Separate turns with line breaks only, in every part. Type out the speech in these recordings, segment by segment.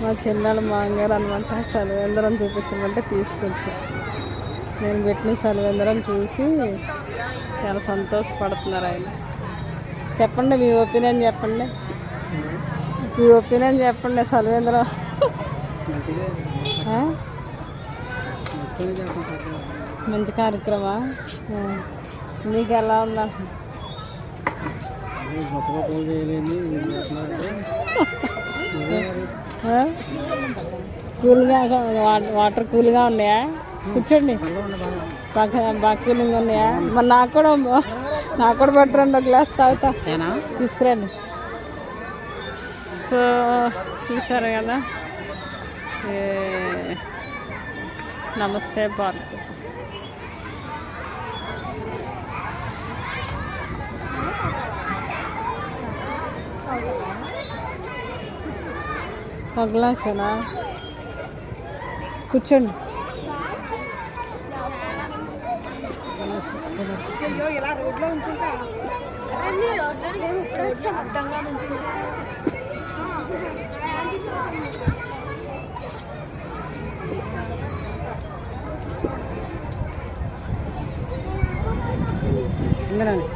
మా చిన్నాడు మాంగారు అనమాట సలివేంద్రం చూపించమంటే తీసుకొచ్చా. నేను పెట్టిన సలివేంద్రం చూసి చాలా సంతోషపడుతున్నారు ఆయన. చెప్పండి మీ ఒపీనియన్ చెప్పండి, మీ ఒపీనియన్ చెప్పండి. సలివేంద్రం మంచి కార్యక్రమా? మీకు ఎలా ఉందా? కూల్గా వాటర్ కూల్గా ఉన్నాయా? కూర్చోండి. బాగా కూలింగ్ ఉన్నాయా? మరి నాకు కూడా పెట్టరండి, ఒక గ్లాస్ తాగుతా, తీసుకురండి. సో చూసారు కదా, నమస్తే పార్క్. ఒక గ్లాసేనా? కూర్చోండి. ఇంకనండి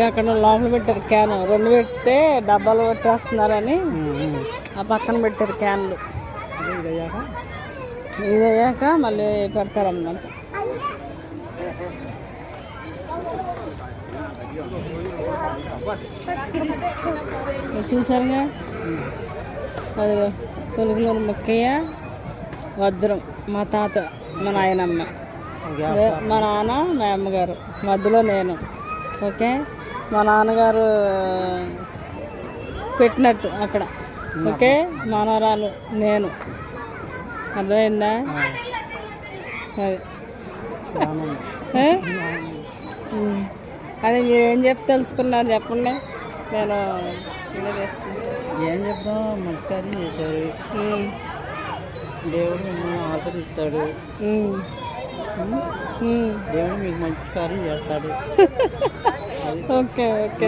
అక్కడ లోపల పెట్టారు క్యాన్, 2 పెడితే డబ్బాలు పెట్టేస్తున్నారని ఆ పక్కన పెట్టారు క్యాన్లు. ఇది అయ్యాక మళ్ళీ పెడతారన్నమాట. చూసారుగా, తొలుగులూరు ముక్కయ్య, వజ్రం మా తాత, మా నాయనమ్మ, మా నాన్న, మా అమ్మగారు, మధ్యలో నేను. ఓకే, మా నాన్నగారు పెట్టినట్టు అక్కడ. ఓకే, మనవరాలు నేను. అర్థమైందా? అదే మీరేం చెప్పి తెలుసుకున్నారు చెప్పండి, నేను
ఏం చెప్తాం. మంచి కార్యం చేశారు, దేవుడు మిమ్మల్ని ఆదరిస్తాడు, దేవుడు మీకు మంచి కార్యం చేస్తాడు.
Okay okay.